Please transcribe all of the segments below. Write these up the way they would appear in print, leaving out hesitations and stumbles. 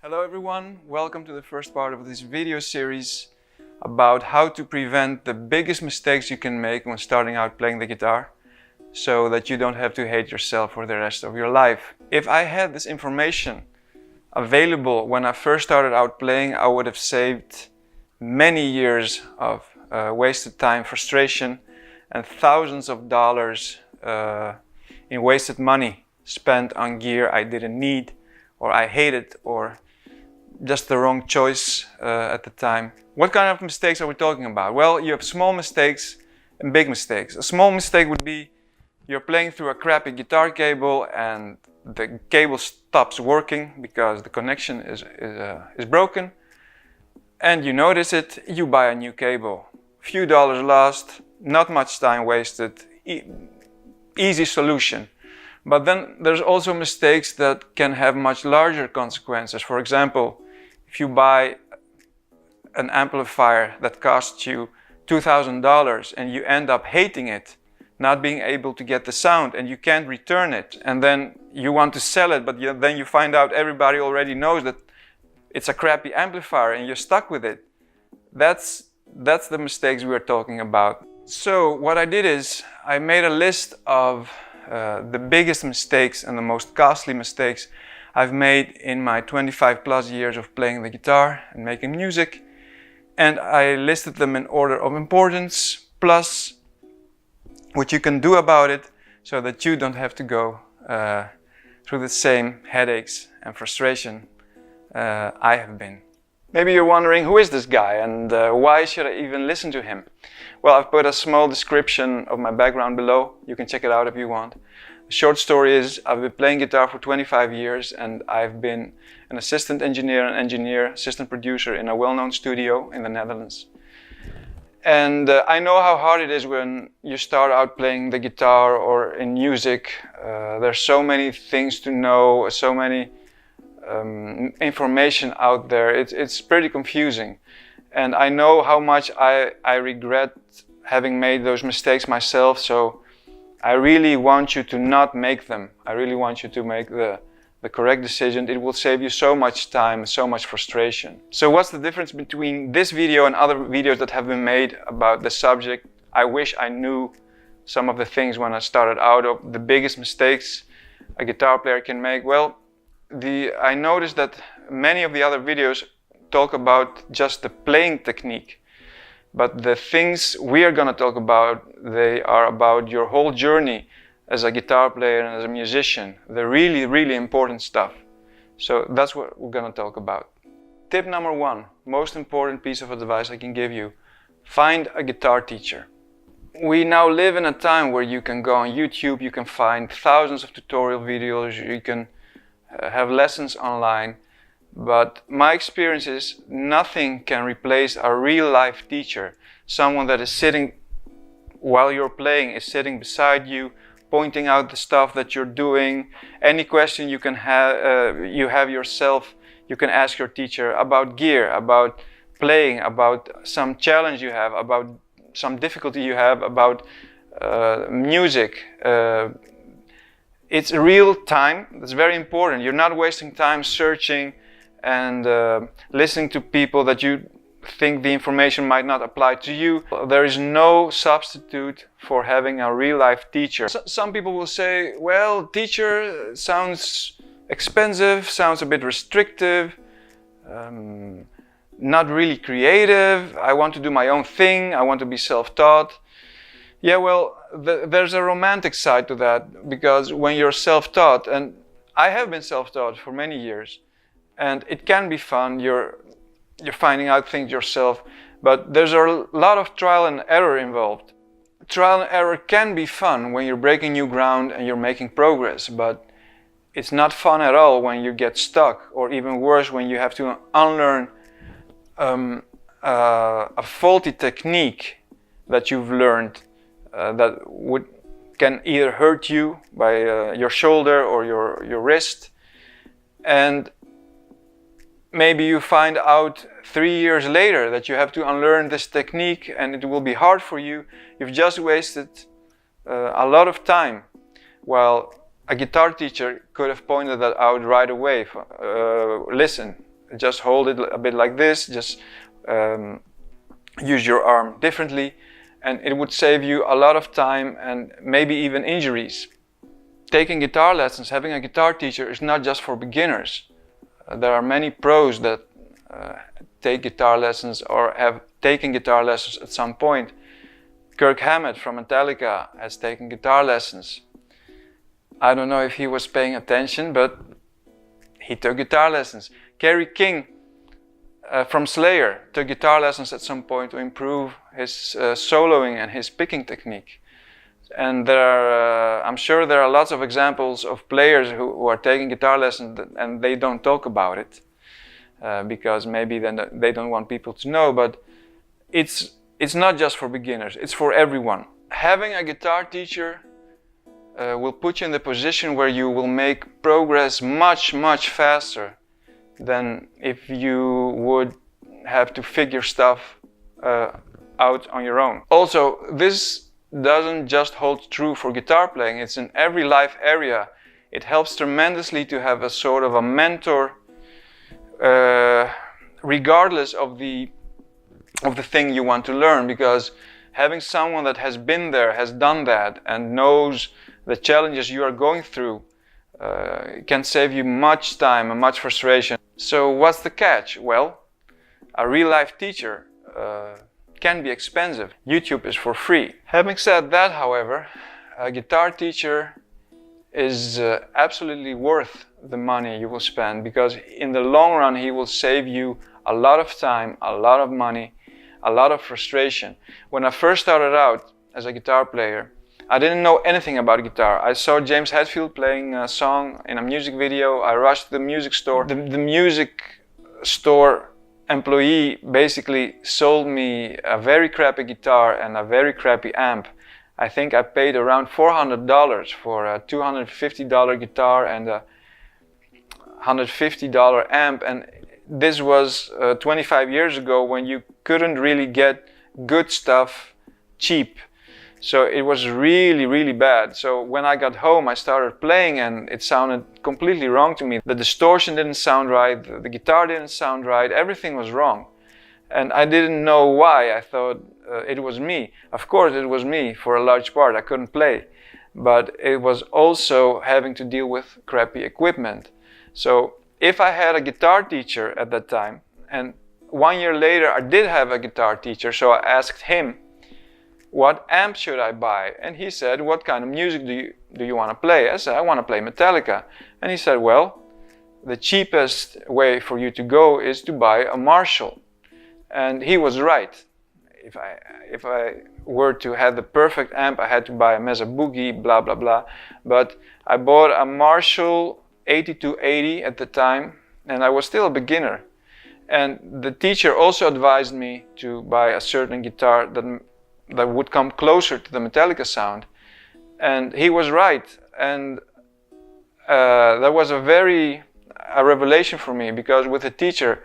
Hello everyone, welcome to the first part of this video series about how to prevent the biggest mistakes you can make when starting out playing the guitar so that you don't have to hate yourself for the rest of your life. If I had this information available when I first started out playing, I would have saved many years of wasted time, frustration, and thousands of dollars in wasted money spent on gear I didn't need or I hated or just the wrong choice at the time. What kind of mistakes are we talking about? Well, you have small mistakes and big mistakes. A small mistake would be you're playing through a crappy guitar cable and the cable stops working because the connection is broken, and you notice it, you buy a new cable. Few dollars lost, not much time wasted, easy solution. But then there's also mistakes that can have much larger consequences. For example, if you buy an amplifier that costs you $2,000 and you end up hating it, not being able to get the sound, and you can't return it, and then you want to sell it, but then you find out everybody already knows that it's a crappy amplifier and you're stuck with it. That's the mistakes we are talking about. So what I did is I made a list of the biggest mistakes and the most costly mistakes I've made in my 25 plus years of playing the guitar and making music, and I listed them in order of importance plus what you can do about it so that you don't have to go through the same headaches and frustration I have been. Maybe you're wondering, who is this guy and why should I even listen to him? Well, I've put a small description of my background below. You can check it out if you want. The short story is I've been playing guitar for 25 years and I've been an assistant engineer assistant producer in a well-known studio in the Netherlands. And I know how hard it is when you start out playing the guitar or in music. There's so many things to know, so many information out there. It's pretty confusing, and I know how much I regret having made those mistakes myself, so I really want you to not make them. I really want you to make the correct decision. It will save you so much time, so much frustration. So what's the difference between this video and other videos that have been made about the subject? I wish I knew some of the things when I started out, of the biggest mistakes a guitar player can make. Well, I noticed that many of the other videos talk about just the playing technique, but the things we are going to talk about, they are about your whole journey as a guitar player and as a musician, the really, really important stuff. So that's what we're going to talk about. Tip number one, most important piece of advice I can give you: find a guitar teacher. We now live in a time where you can go on YouTube, you can find thousands of tutorial videos, you can have lessons online, but my experience is nothing can replace a real life teacher, someone that is sitting while you're playing, is sitting beside you, pointing out the stuff that you're doing. Any question you can have yourself, you can ask your teacher about gear, about playing, about some challenge you have, about some difficulty you have, about music. It's real time. That's very important. You're not wasting time searching and listening to people that you think the information might not apply to you. There is no substitute for having a real life teacher. Some people will say, well, teacher sounds expensive, sounds a bit restrictive, not really creative. I want to do my own thing. I want to be self-taught. Yeah, well, there's a romantic side to that, because when you're self-taught, and I have been self-taught for many years, and it can be fun, you're finding out things yourself, but there's a lot of trial and error involved. Trial and error can be fun when you're breaking new ground and you're making progress, but it's not fun at all when you get stuck, or even worse, when you have to unlearn a faulty technique that you've learned. That can either hurt you by your shoulder or your wrist, and maybe you find out 3 years later that you have to unlearn this technique and it will be hard for you. You've just wasted a lot of time, while a guitar teacher could have pointed that out right away. Listen, just hold it a bit like this, just use your arm differently, and it would save you a lot of time and maybe even injuries. Taking guitar lessons, having a guitar teacher is not just for beginners. There are many pros that take guitar lessons or have taken guitar lessons at some point. Kirk Hammett from Metallica has taken guitar lessons. I don't know if he was paying attention, but he took guitar lessons. Kerry King from Slayer took guitar lessons at some point to improve his soloing and his picking technique. And I'm sure there are lots of examples of players who are taking guitar lessons and they don't talk about it because maybe then they don't want people to know. But it's not just for beginners; it's for everyone. Having a guitar teacher will put you in the position where you will make progress much faster than if you would have to figure stuff out on your own. Also, this doesn't just hold true for guitar playing, it's in every life area. It helps tremendously to have a sort of a mentor regardless of the thing you want to learn, because having someone that has been there, has done that, and knows the challenges you are going through can save you much time and much frustration. So what's the catch? Well, a real-life teacher can be expensive. YouTube is for free. Having said that, however, a guitar teacher is absolutely worth the money you will spend, because in the long run he will save you a lot of time, a lot of money, a lot of frustration. When I first started out as a guitar player, I didn't know anything about guitar. I saw James Hetfield playing a song in a music video. I rushed to the music store. The music store employee basically sold me a very crappy guitar and a very crappy amp. I think I paid around $400 for a $250 guitar and a $150 amp, and this was 25 years ago when you couldn't really get good stuff cheap. So it was really bad. So when I got home, I started playing and it sounded completely wrong to me. The distortion didn't sound right, the guitar didn't sound right, everything was wrong. And I didn't know why. I thought it was me. Of course it was me for a large part, I couldn't play. But it was also having to deal with crappy equipment. So if I had a guitar teacher at that time, and 1 year later I did have a guitar teacher, so I asked him, what amp should I buy? And he said, what kind of music do you want to play? I said, I want to play Metallica. And he said, well, the cheapest way for you to go is to buy a Marshall. And he was right. If I were to have the perfect amp, I had to buy a Mesa Boogie, blah blah blah. But I bought a Marshall 8280 at the time, and I was still a beginner. And the teacher also advised me to buy a certain guitar that would come closer to the Metallica sound, and he was right. And that was a revelation for me, because with a teacher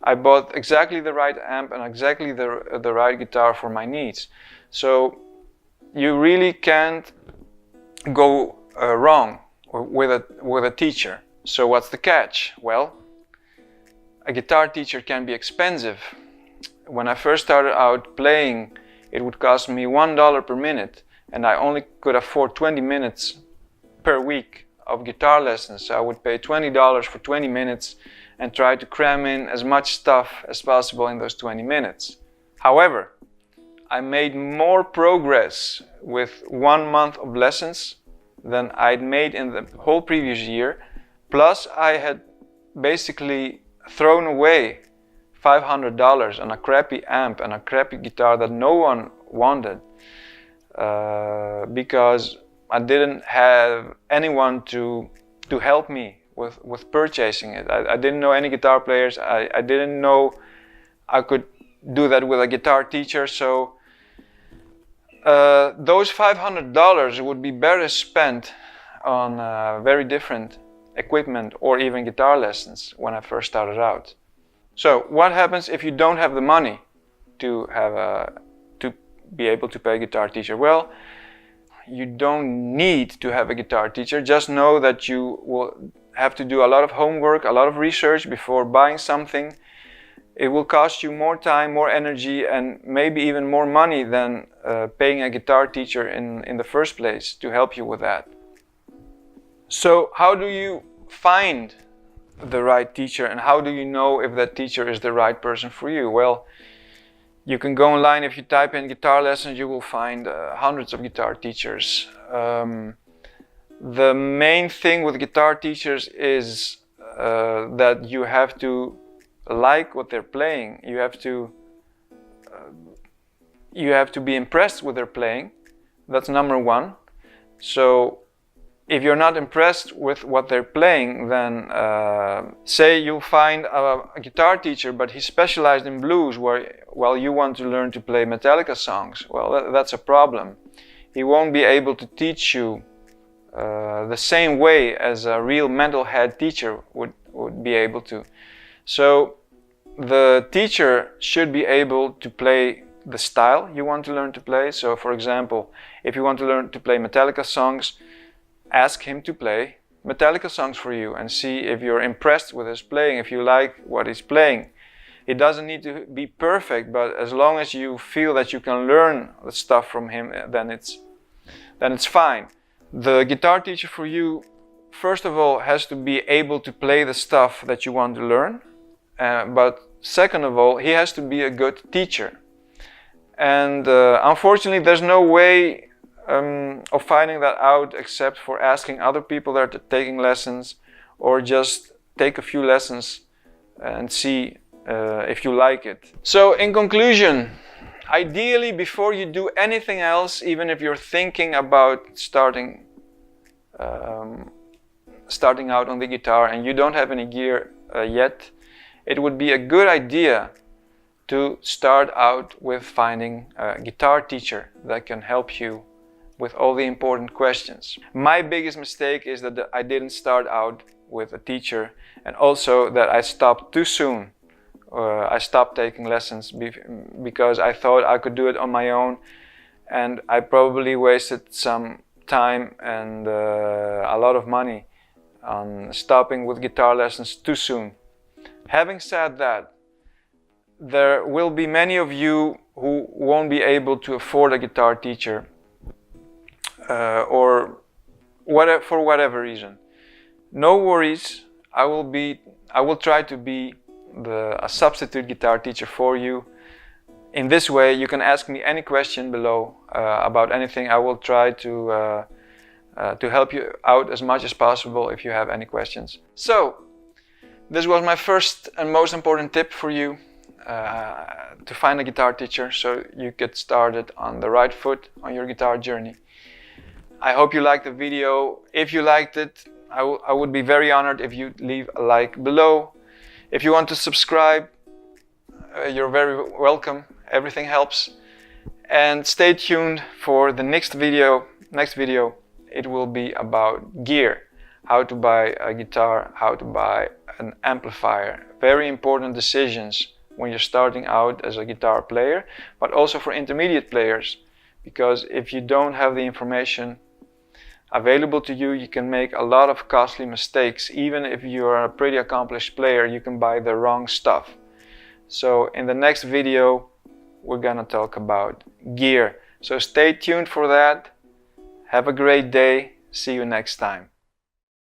I bought exactly the right amp and exactly the right guitar for my needs. So you really can't go wrong with a teacher. So what's the catch? Well, a guitar teacher can be expensive. When I first started out playing, it would cost me $1 per minute, and I only could afford 20 minutes per week of guitar lessons. So I would pay $20 for 20 minutes and try to cram in as much stuff as possible in those 20 minutes. However, I made more progress with 1 month of lessons than I'd made in the whole previous year. Plus, I had basically thrown away $500 on a crappy amp and a crappy guitar that no one wanted because I didn't have anyone to help me with purchasing it. I didn't know any guitar players. I didn't know I could do that with a guitar teacher. So those $500 would be better spent on very different equipment or even guitar lessons when I first started out. So what happens if you don't have the money to be able to pay a guitar teacher? Well, you don't need to have a guitar teacher. Just know that you will have to do a lot of homework, a lot of research before buying something. It will cost you more time, more energy, and maybe even more money than paying a guitar teacher in the first place to help you with that. So how do you find the right teacher, and how do you know if that teacher is the right person for you? Well, you can go online. If you type in guitar lessons, you will find hundreds of guitar teachers. The main thing with guitar teachers is that you have to like what they're playing. You have to be impressed with their playing. That's number one. So if you're not impressed with what they're playing, then say you'll find a guitar teacher, but he's specialized in blues, while you want to learn to play Metallica songs. Well, that's a problem. He won't be able to teach you the same way as a real metalhead teacher would be able to. So the teacher should be able to play the style you want to learn to play. So for example, if you want to learn to play Metallica songs, ask him to play Metallica songs for you and see if you're impressed with his playing, if you like what he's playing. It doesn't need to be perfect, but as long as you feel that you can learn the stuff from him, then it's fine. The guitar teacher for you, first of all, has to be able to play the stuff that you want to learn. But second of all, he has to be a good teacher. And unfortunately, there's no way of finding that out except for asking other people that are taking lessons, or just take a few lessons and see if you like it. So in conclusion, ideally, before you do anything else, even if you're thinking about starting out on the guitar and you don't have any gear yet, it would be a good idea to start out with finding a guitar teacher that can help you with all the important questions. My biggest mistake is that I didn't start out with a teacher, and also that I stopped too soon. I stopped taking lessons because I thought I could do it on my own, and I probably wasted some time and a lot of money on stopping with guitar lessons too soon. Having said that, there will be many of you who won't be able to afford a guitar teacher or for whatever reason. No worries, I will try to be a substitute guitar teacher for you. In this way, you can ask me any question below about anything. I will try to help you out as much as possible if you have any questions. So, this was my first and most important tip for you, to find a guitar teacher so you get started on the right foot on your guitar journey. I hope you liked the video. If you liked it, I would be very honored if you leave a like below. If you want to subscribe, you're very welcome. Everything helps. And stay tuned for the next video. It will be about gear. How to buy a guitar, how to buy an amplifier. Very important decisions when you're starting out as a guitar player, but also for intermediate players. Because if you don't have the information available to you, you can make a lot of costly mistakes. Even if you're a pretty accomplished player, you can buy the wrong stuff. So in the next video, we're gonna talk about gear. So stay tuned for that. Have a great day. See you next time.